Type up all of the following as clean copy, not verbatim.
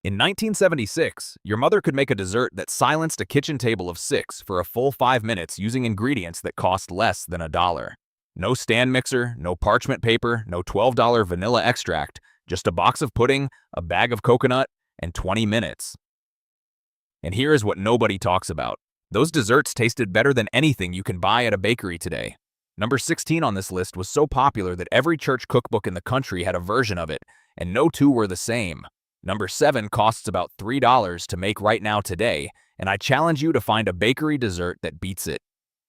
In 1976, your mother could make a dessert that silenced a kitchen table of 6 for a full 5 minutes using ingredients that cost less than $1. No stand mixer, no parchment paper, no $12 vanilla extract, just a box of pudding, a bag of coconut, and 20 minutes. And here is what nobody talks about. Those desserts tasted better than anything you can buy at a bakery today. Number 16 on this list was so popular that every church cookbook in the country had a version of it, and no two were the same. Number 7 costs about $3 to make right now today, and I challenge you to find a bakery dessert that beats it.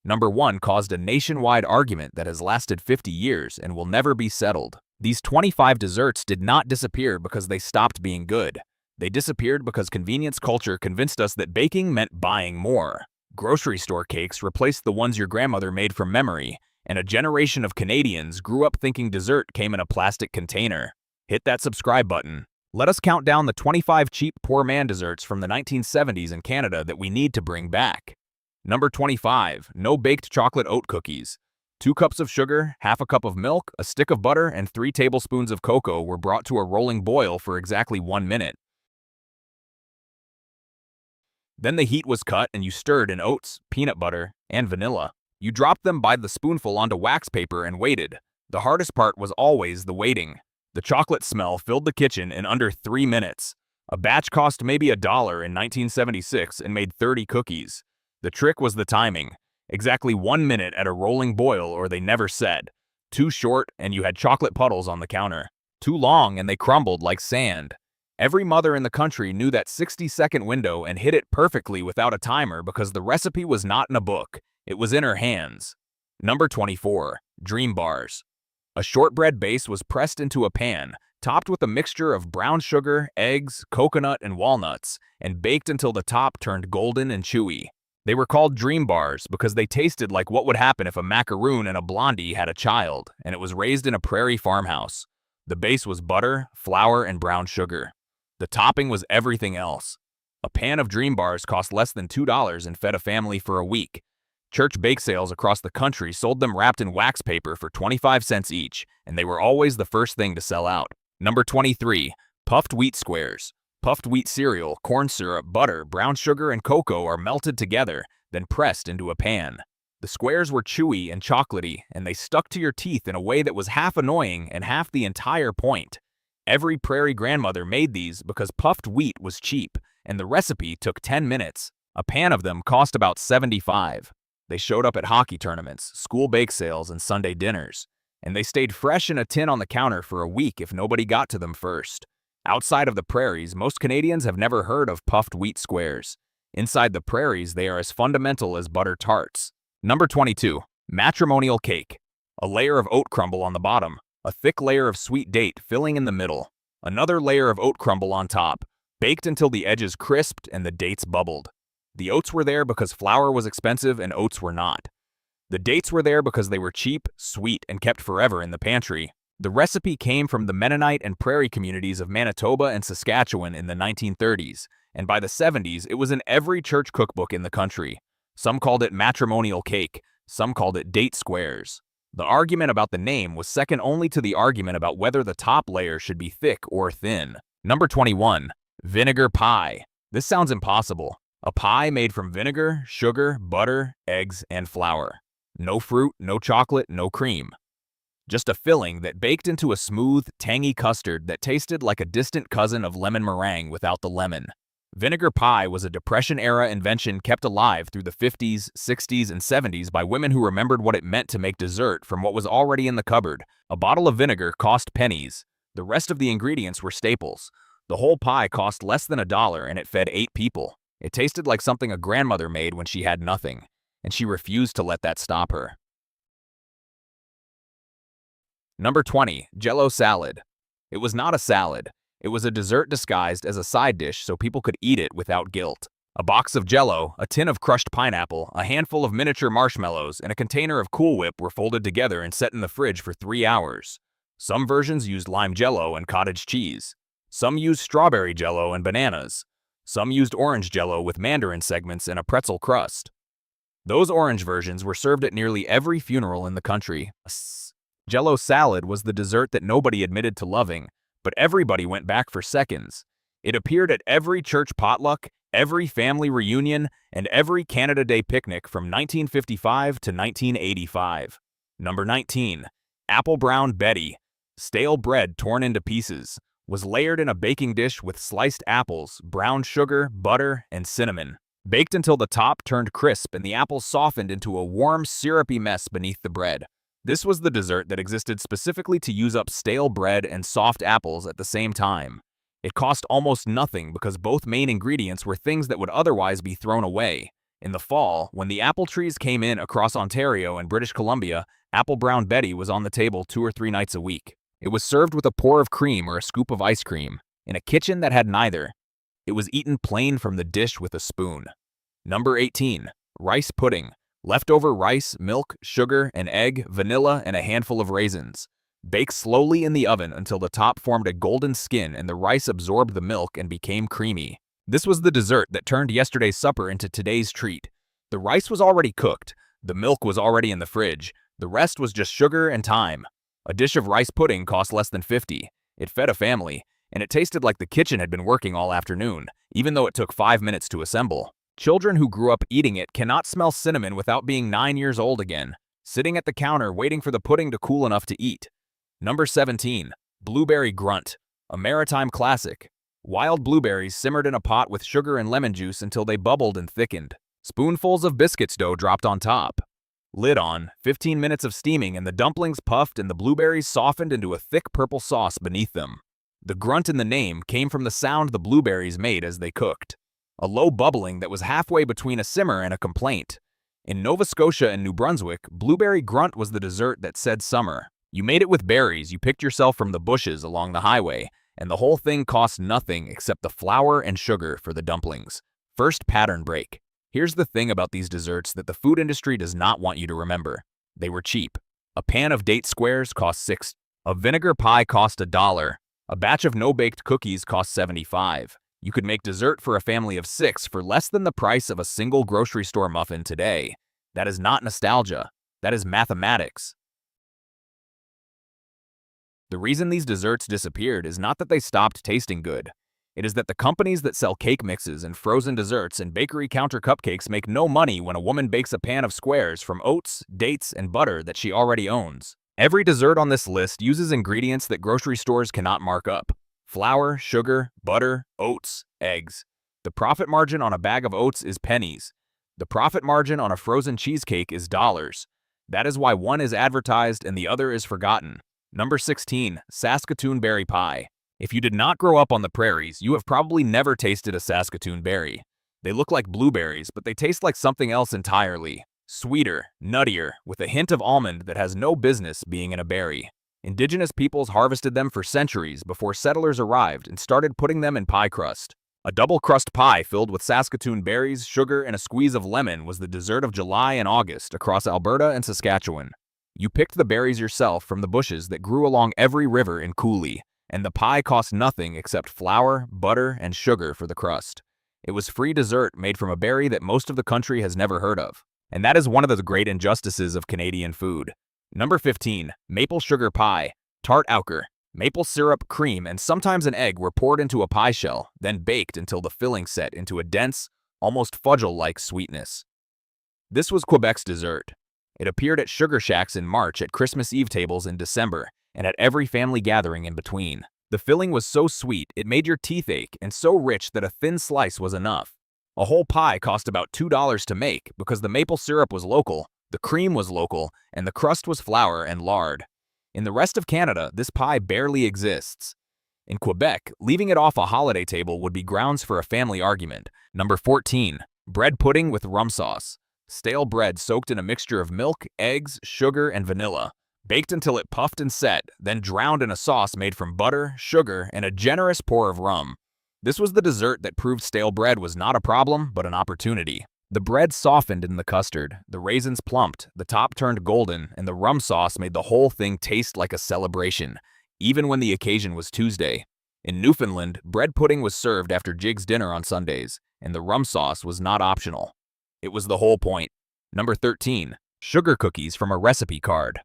Number 1 caused a nationwide argument that has lasted 50 years and will never be settled. These 25 desserts did not disappear because they stopped being good. They disappeared because convenience culture convinced us that baking meant buying more. Grocery store cakes replaced the ones your grandmother made from memory, and a generation of Canadians grew up thinking dessert came in a plastic container. Hit that subscribe button. Let us count down the 25 cheap poor man desserts from the 1970s in Canada that we need to bring back. Number 25, no baked chocolate oat cookies. 2 cups of sugar, half a cup of milk, a stick of butter, and 3 tablespoons of cocoa were brought to a rolling boil for exactly 1 minute. Then the heat was cut and you stirred in oats, peanut butter, and vanilla. You dropped them by the spoonful onto wax paper and waited. The hardest part was always the waiting. The chocolate smell filled the kitchen in under 3 minutes. A batch cost maybe $1 in 1976 and made 30 cookies. The trick was the timing. Exactly 1 minute at a rolling boil or they never set. Too short and you had chocolate puddles on the counter. Too long and they crumbled like sand. Every mother in the country knew that 60-second window and hit it perfectly without a timer because the recipe was not in a book. It was in her hands. Number 24, Dream Bars. A shortbread base was pressed into a pan, topped with a mixture of brown sugar, eggs, coconut, and walnuts, and baked until the top turned golden and chewy. They were called Dream Bars because they tasted like what would happen if a macaroon and a blondie had a child, and it was raised in a prairie farmhouse. The base was butter, flour, and brown sugar. The topping was everything else. A pan of Dream Bars cost less than $2 and fed a family for a week. Church bake sales across the country sold them wrapped in wax paper for 25 cents each, and they were always the first thing to sell out. Number 23, Puffed Wheat Squares. Puffed wheat cereal, corn syrup, butter, brown sugar, and cocoa are melted together, then pressed into a pan. The squares were chewy and chocolatey, and they stuck to your teeth in a way that was half annoying and half the entire point. Every prairie grandmother made these because puffed wheat was cheap, and the recipe took 10 minutes. A pan of them cost about $75. They showed up at hockey tournaments, school bake sales, and Sunday dinners. And they stayed fresh in a tin on the counter for a week if nobody got to them first. Outside of the prairies, most Canadians have never heard of puffed wheat squares. Inside the prairies, they are as fundamental as butter tarts. Number 22, Matrimonial Cake. A layer of oat crumble on the bottom, a thick layer of sweet date filling in the middle, another layer of oat crumble on top, baked until the edges crisped and the dates bubbled. The oats were there because flour was expensive and oats were not. The dates were there because they were cheap, sweet, and kept forever in the pantry. The recipe came from the Mennonite and prairie communities of Manitoba and Saskatchewan in the 1930s, and by the 70s it was in every church cookbook in the country. Some called it matrimonial cake, some called it date squares. The argument about the name was second only to the argument about whether the top layer should be thick or thin. Number 21, Vinegar Pie. This sounds impossible. A pie made from vinegar, sugar, butter, eggs, and flour. No fruit, no chocolate, no cream. Just a filling that baked into a smooth, tangy custard that tasted like a distant cousin of lemon meringue without the lemon. Vinegar pie was a Depression-era invention kept alive through the 50s, 60s, and 70s by women who remembered what it meant to make dessert from what was already in the cupboard. A bottle of vinegar cost pennies. The rest of the ingredients were staples. The whole pie cost less than $1 and it fed 8 people. It tasted like something a grandmother made when she had nothing, and she refused to let that stop her. Number 20, Jell-O salad. It was not a salad. It was a dessert disguised as a side dish so people could eat it without guilt. A box of Jell-O, a tin of crushed pineapple, a handful of miniature marshmallows, and a container of Cool Whip were folded together and set in the fridge for 3 hours. Some versions used lime Jell-O and cottage cheese. Some used strawberry Jell-O and bananas. Some used orange Jell-O with mandarin segments and a pretzel crust. Those orange versions were served at nearly every funeral in the country. Jell-O salad was the dessert that nobody admitted to loving, but everybody went back for seconds. It appeared at every church potluck, every family reunion, and every Canada Day picnic from 1955 to 1985. Number 19. Apple Brown Betty. Stale bread torn into pieces. Was layered in a baking dish with sliced apples, brown sugar, butter, and cinnamon. Baked until the top turned crisp and the apples softened into a warm, syrupy mess beneath the bread. This was the dessert that existed specifically to use up stale bread and soft apples at the same time. It cost almost nothing because both main ingredients were things that would otherwise be thrown away. In the fall, when the apple trees came in across Ontario and British Columbia, Apple Brown Betty was on the table 2 or 3 nights a week. It was served with a pour of cream or a scoop of ice cream, in a kitchen that had neither. It was eaten plain from the dish with a spoon. Number 18. Rice pudding. Leftover rice, milk, sugar, an egg, vanilla, and a handful of raisins. Bake slowly in the oven until the top formed a golden skin and the rice absorbed the milk and became creamy. This was the dessert that turned yesterday's supper into today's treat. The rice was already cooked. The milk was already in the fridge. The rest was just sugar and thyme. A dish of rice pudding cost less than $50. It fed a family, and it tasted like the kitchen had been working all afternoon, even though it took 5 minutes to assemble. Children who grew up eating it cannot smell cinnamon without being 9 years old again, sitting at the counter waiting for the pudding to cool enough to eat. Number 17. Blueberry Grunt. A maritime classic. Wild blueberries simmered in a pot with sugar and lemon juice until they bubbled and thickened. Spoonfuls of biscuits dough dropped on top. Lid on, 15 minutes of steaming and the dumplings puffed and the blueberries softened into a thick purple sauce beneath them. The grunt in the name came from the sound the blueberries made as they cooked. A low bubbling that was halfway between a simmer and a complaint. In Nova Scotia and New Brunswick, blueberry grunt was the dessert that said summer. You made it with berries you picked yourself from the bushes along the highway, and the whole thing cost nothing except the flour and sugar for the dumplings. First pattern break. Here's the thing about these desserts that the food industry does not want you to remember. They were cheap. A pan of date squares cost $6. A vinegar pie cost $1. A batch of no-baked cookies cost $75. You could make dessert for a family of 6 for less than the price of a single grocery store muffin today. That is not nostalgia. That is mathematics. The reason these desserts disappeared is not that they stopped tasting good. It is that the companies that sell cake mixes and frozen desserts and bakery counter cupcakes make no money when a woman bakes a pan of squares from oats, dates, and butter that she already owns. Every dessert on this list uses ingredients that grocery stores cannot mark up. Flour, sugar, butter, oats, eggs. The profit margin on a bag of oats is pennies. The profit margin on a frozen cheesecake is dollars. That is why one is advertised and the other is forgotten. Number 16. Saskatoon Berry Pie. If you did not grow up on the prairies, you have probably never tasted a Saskatoon berry. They look like blueberries, but they taste like something else entirely. Sweeter, nuttier, with a hint of almond that has no business being in a berry. Indigenous peoples harvested them for centuries before settlers arrived and started putting them in pie crust. A double crust pie filled with Saskatoon berries, sugar, and a squeeze of lemon was the dessert of July and August across Alberta and Saskatchewan. You picked the berries yourself from the bushes that grew along every river in Cooley, and the pie cost nothing except flour, butter, and sugar for the crust. It was free dessert made from a berry that most of the country has never heard of. And that is one of the great injustices of Canadian food. Number 15. Maple Sugar Pie. Tart Auker. Maple syrup, cream, and sometimes an egg were poured into a pie shell, then baked until the filling set into a dense, almost fudgel-like sweetness. This was Quebec's dessert. It appeared at sugar shacks in March, at Christmas Eve tables in December, and at every family gathering in between. The filling was so sweet it made your teeth ache and so rich that a thin slice was enough. A whole pie cost about $2 to make because the maple syrup was local, the cream was local, and the crust was flour and lard. In the rest of Canada, this pie barely exists. In Quebec, leaving it off a holiday table would be grounds for a family argument. Number 14. Bread pudding with rum sauce. Stale bread soaked in a mixture of milk, eggs, sugar, and vanilla. Baked until it puffed and set, then drowned in a sauce made from butter, sugar, and a generous pour of rum. This was the dessert that proved stale bread was not a problem, but an opportunity. The bread softened in the custard, the raisins plumped, the top turned golden, and the rum sauce made the whole thing taste like a celebration, even when the occasion was Tuesday. In Newfoundland, bread pudding was served after Jig's dinner on Sundays, and the rum sauce was not optional. It was the whole point. Number 13. Sugar cookies from a recipe card.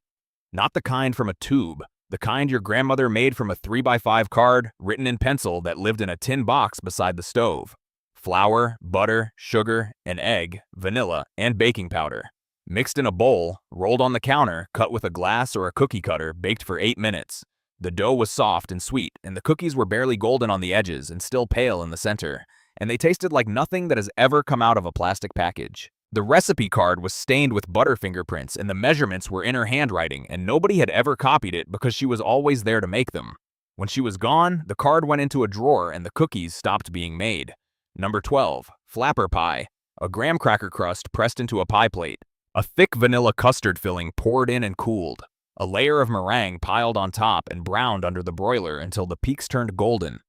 Not the kind from a tube, The kind your grandmother made from a 3x5 card written in pencil that lived in a tin box beside the stove. Flour, butter, sugar, an egg, vanilla, and baking powder. Mixed in a bowl, rolled on the counter, cut with a glass or a cookie cutter, baked for 8 minutes. The dough was soft and sweet, and the cookies were barely golden on the edges and still pale in the center, and they tasted like nothing that has ever come out of a plastic package. The recipe card was stained with butter fingerprints, and the measurements were in her handwriting, and nobody had ever copied it because she was always there to make them. When she was gone, the card went into a drawer and the cookies stopped being made. Number 12. Flapper pie. A graham cracker crust pressed into a pie plate. A thick vanilla custard filling poured in and cooled. A layer of meringue piled on top and browned under the broiler until the peaks turned golden.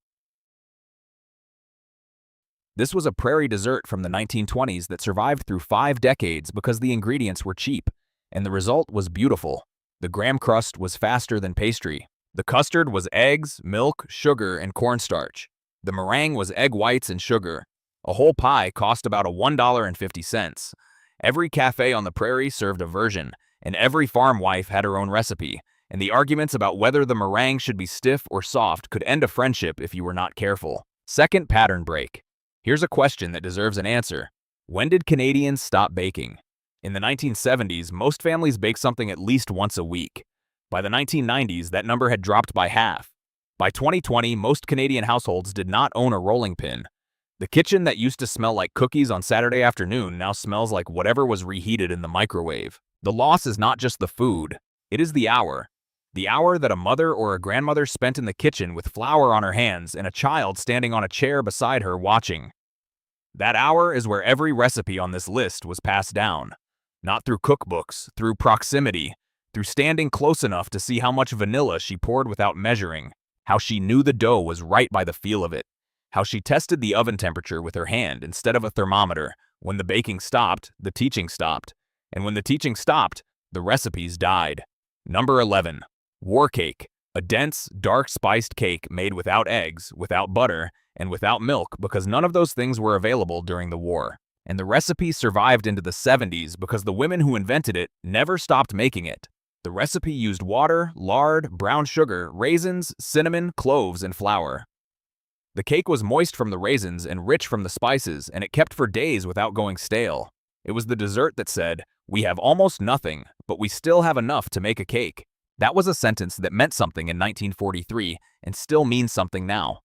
This was a prairie dessert from the 1920s that survived through 5 decades because the ingredients were cheap, and the result was beautiful. The graham crust was faster than pastry. The custard was eggs, milk, sugar, and cornstarch. The meringue was egg whites and sugar. A whole pie cost about $1.50. Every cafe on the prairie served a version, and every farm wife had her own recipe, and the arguments about whether the meringue should be stiff or soft could end a friendship if you were not careful. Second pattern break. Here's a question that deserves an answer. When did Canadians stop baking? In the 1970s, most families baked something at least once a week. By the 1990s, that number had dropped by half. By 2020, most Canadian households did not own a rolling pin. The kitchen that used to smell like cookies on Saturday afternoon now smells like whatever was reheated in the microwave. The loss is not just the food, it is the hour. The hour that a mother or a grandmother spent in the kitchen with flour on her hands and a child standing on a chair beside her watching. That hour is where every recipe on this list was passed down. Not through cookbooks, through proximity, through standing close enough to see how much vanilla she poured without measuring, how she knew the dough was right by the feel of it, how she tested the oven temperature with her hand instead of a thermometer. When the baking stopped, the teaching stopped. And when the teaching stopped, the recipes died. Number 11. War cake. A dense, dark spiced cake made without eggs, without butter, and without milk because none of those things were available during the war. And the recipe survived into the 70s because the women who invented it never stopped making it. The recipe used water, lard, brown sugar, raisins, cinnamon, cloves, and flour. The cake was moist from the raisins and rich from the spices, and it kept for days without going stale. It was the dessert that said, "We have almost nothing, but we still have enough to make a cake." That was a sentence that meant something in 1943 and still means something now.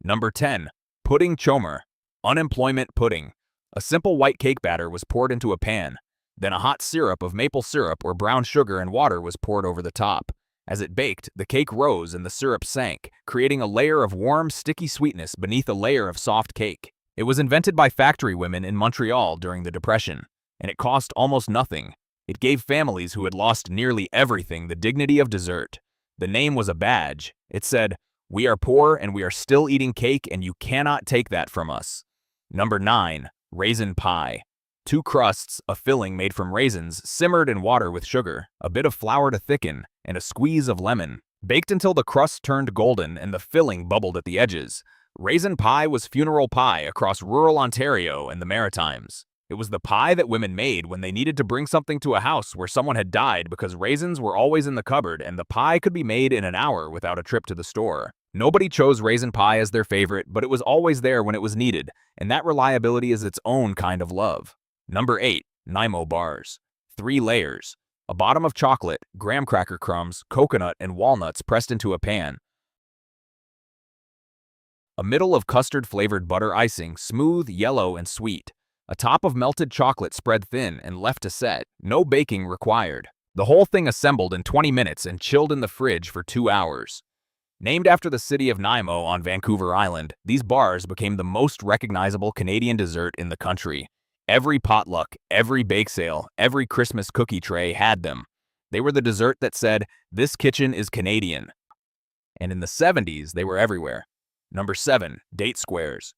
Number 10. Pudding chômeur. Unemployment pudding. A simple white cake batter was poured into a pan. Then a hot syrup of maple syrup or brown sugar and water was poured over the top. As it baked, the cake rose and the syrup sank, creating a layer of warm, sticky sweetness beneath a layer of soft cake. It was invented by factory women in Montreal during the Depression, and it cost almost nothing. It gave families who had lost nearly everything the dignity of dessert. The name was a badge. It said, "We are poor and we are still eating cake and you cannot take that from us." Number 9. Raisin pie. 2 crusts, a filling made from raisins, simmered in water with sugar, a bit of flour to thicken, and a squeeze of lemon. Baked until the crust turned golden and the filling bubbled at the edges. Raisin pie was funeral pie across rural Ontario and the Maritimes. It was the pie that women made when they needed to bring something to a house where someone had died because raisins were always in the cupboard and the pie could be made in an hour without a trip to the store. Nobody chose raisin pie as their favorite, but it was always there when it was needed, and that reliability is its own kind of love. Number 8. Nanaimo bars. 3 layers. A bottom of chocolate, graham cracker crumbs, coconut, and walnuts pressed into a pan. A middle of custard-flavored butter icing, smooth, yellow, and sweet. A top of melted chocolate spread thin and left to set. No baking required. The whole thing assembled in 20 minutes and chilled in the fridge for 2 hours. Named after the city of Nanaimo on Vancouver Island, these bars became the most recognizable Canadian dessert in the country. Every potluck, every bake sale, every Christmas cookie tray had them. They were the dessert that said, "This kitchen is Canadian." And in the 70s, they were everywhere. Number 7. Date squares.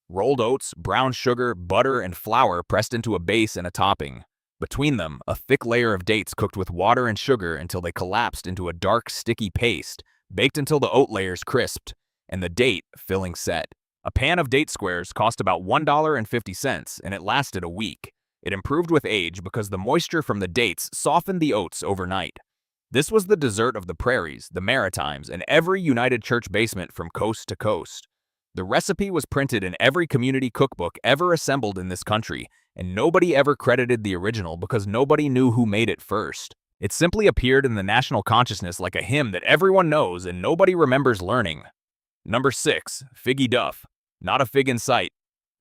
Rolled oats, brown sugar, butter, and flour pressed into a base and a topping. Between them, a thick layer of dates cooked with water and sugar until they collapsed into a dark, sticky paste, baked until the oat layers crisped, and the date filling set. A pan of date squares cost about $1.50, and it lasted a week. It improved with age because the moisture from the dates softened the oats overnight. This was the dessert of the prairies, the Maritimes, and every United Church basement from coast to coast. The recipe was printed in every community cookbook ever assembled in this country, and nobody ever credited the original because nobody knew who made it first. It simply appeared in the national consciousness like a hymn that everyone knows and nobody remembers learning. Number 6. Figgy Duff. Not a fig in sight.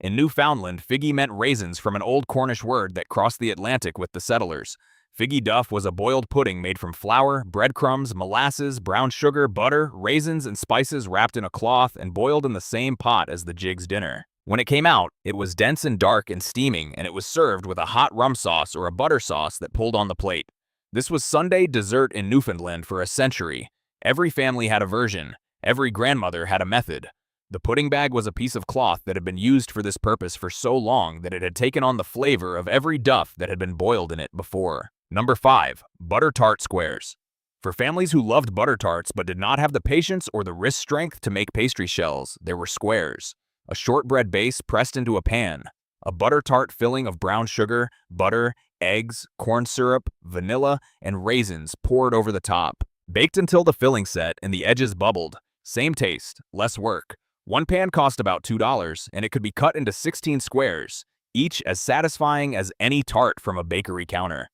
In Newfoundland, figgy meant raisins from an old Cornish word that crossed the Atlantic with the settlers. Figgy Duff was a boiled pudding made from flour, breadcrumbs, molasses, brown sugar, butter, raisins, and spices wrapped in a cloth and boiled in the same pot as the jig's dinner. When it came out, it was dense and dark and steaming, and it was served with a hot rum sauce or a butter sauce that pulled on the plate. This was Sunday dessert in Newfoundland for a century. Every family had a version. Every grandmother had a method. The pudding bag was a piece of cloth that had been used for this purpose for so long that it had taken on the flavor of every duff that had been boiled in it before. Number 5. Butter tart squares. For families who loved butter tarts but did not have the patience or the wrist strength to make pastry shells, there were squares. A shortbread base pressed into a pan. A butter tart filling of brown sugar, butter, eggs, corn syrup, vanilla, and raisins poured over the top. Baked until the filling set and the edges bubbled. Same taste, less work. One pan cost about $2, and it could be cut into 16 squares, each as satisfying as any tart from a bakery counter.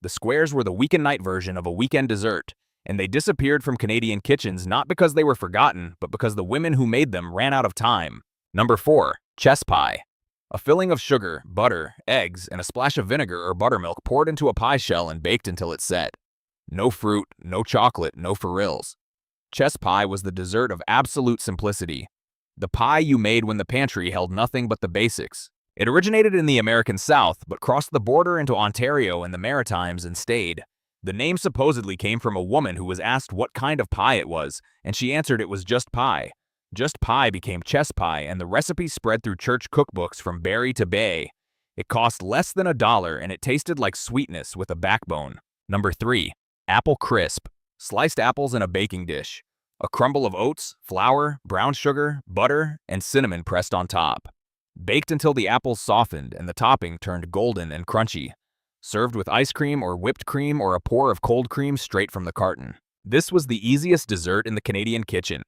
The squares were the weekend night version of a weekend dessert, and they disappeared from Canadian kitchens not because they were forgotten, but because the women who made them ran out of time. Number 4. Chess pie. A filling of sugar, butter, eggs, and a splash of vinegar or buttermilk poured into a pie shell and baked until it set. No fruit, no chocolate, no frills. Chess pie was the dessert of absolute simplicity. The pie you made when the pantry held nothing but the basics. It originated in the American South, but crossed the border into Ontario and the Maritimes and stayed. The name supposedly came from a woman who was asked what kind of pie it was, and she answered it was just pie. Just pie became chess pie, and the recipe spread through church cookbooks from berry to bay. It cost less than $1, and it tasted like sweetness with a backbone. Number 3. Apple crisp. Sliced apples in a baking dish. A crumble of oats, flour, brown sugar, butter, and cinnamon pressed on top. Baked until the apples softened and the topping turned golden and crunchy. Served with ice cream or whipped cream or a pour of cold cream straight from the carton. This was the easiest dessert in the Canadian kitchen.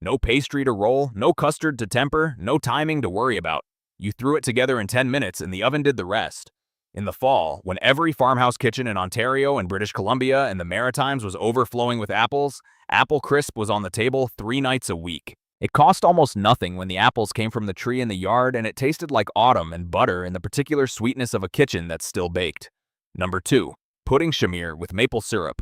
No pastry to roll, no custard to temper, no timing to worry about. You threw it together in 10 minutes and the oven did the rest. In the fall, when every farmhouse kitchen in Ontario and British Columbia and the Maritimes was overflowing with apples, apple crisp was on the table 3 nights a week. It cost almost nothing when the apples came from the tree in the yard, and it tasted like autumn and butter and the particular sweetness of a kitchen that's still baked. Number 2. Pudding chômeur with maple syrup.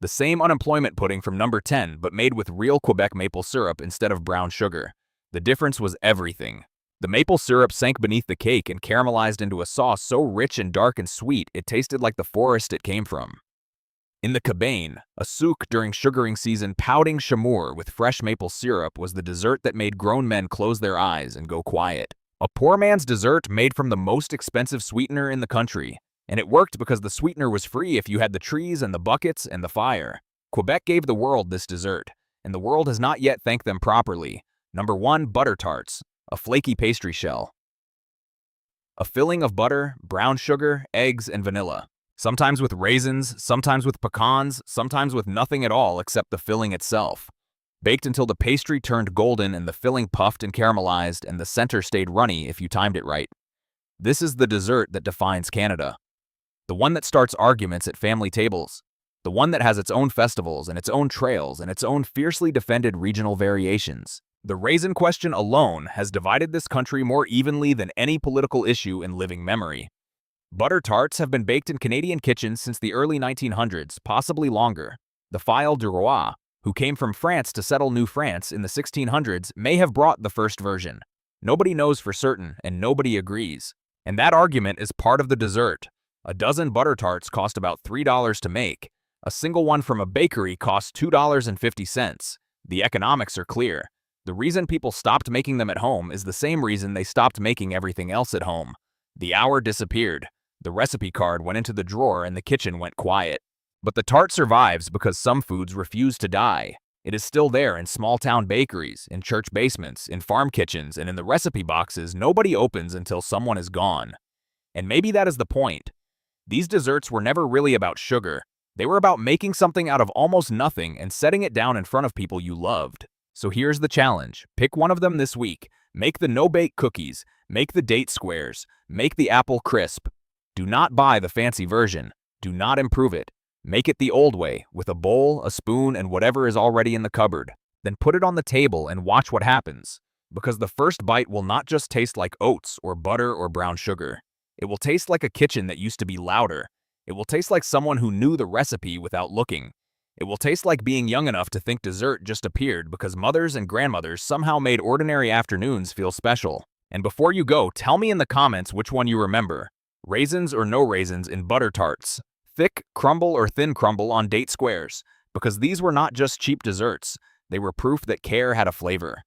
The same unemployment pudding from number 10, but made with real Quebec maple syrup instead of brown sugar. The difference was everything. The maple syrup sank beneath the cake and caramelized into a sauce so rich and dark and sweet it tasted like the forest it came from. In the cabane, a souk during sugaring season, pudding chômeur with fresh maple syrup was the dessert that made grown men close their eyes and go quiet. A poor man's dessert made from the most expensive sweetener in the country. And it worked because the sweetener was free if you had the trees and the buckets and the fire. Quebec gave the world this dessert, and the world has not yet thanked them properly. Number 1. Butter tarts. A flaky pastry shell. A filling of butter, brown sugar, eggs, and vanilla. Sometimes with raisins, sometimes with pecans, sometimes with nothing at all except the filling itself. Baked until the pastry turned golden and the filling puffed and caramelized and the center stayed runny if you timed it right. This is the dessert that defines Canada. The one that starts arguments at family tables. The one that has its own festivals and its own trails and its own fiercely defended regional variations. The raisin question alone has divided this country more evenly than any political issue in living memory. Butter tarts have been baked in Canadian kitchens since the early 1900s, possibly longer. The File du Roi, who came from France to settle New France in the 1600s, may have brought the first version. Nobody knows for certain, and nobody agrees. And that argument is part of the dessert. A dozen butter tarts cost about $3 to make. A single one from a bakery costs $2.50. The economics are clear. The reason people stopped making them at home is the same reason they stopped making everything else at home. The hour disappeared. The recipe card went into the drawer and the kitchen went quiet. But the tart survives because some foods refuse to die. It is still there in small-town bakeries, in church basements, in farm kitchens, and in the recipe boxes nobody opens until someone is gone. And maybe that is the point. These desserts were never really about sugar. They were about making something out of almost nothing and setting it down in front of people you loved. So here's the challenge. Pick one of them this week. Make the no-bake cookies. Make the date squares. Make the apple crisp. Do not buy the fancy version. Do not improve it. Make it the old way, with a bowl, a spoon, and whatever is already in the cupboard. Then put it on the table and watch what happens. Because the first bite will not just taste like oats or butter or brown sugar. It will taste like a kitchen that used to be louder. It will taste like someone who knew the recipe without looking. It will taste like being young enough to think dessert just appeared because mothers and grandmothers somehow made ordinary afternoons feel special. And before you go, tell me in the comments which one you remember. Raisins or no raisins in butter tarts. Thick crumble or thin crumble on date squares. Because these were not just cheap desserts. They were proof that care had a flavor.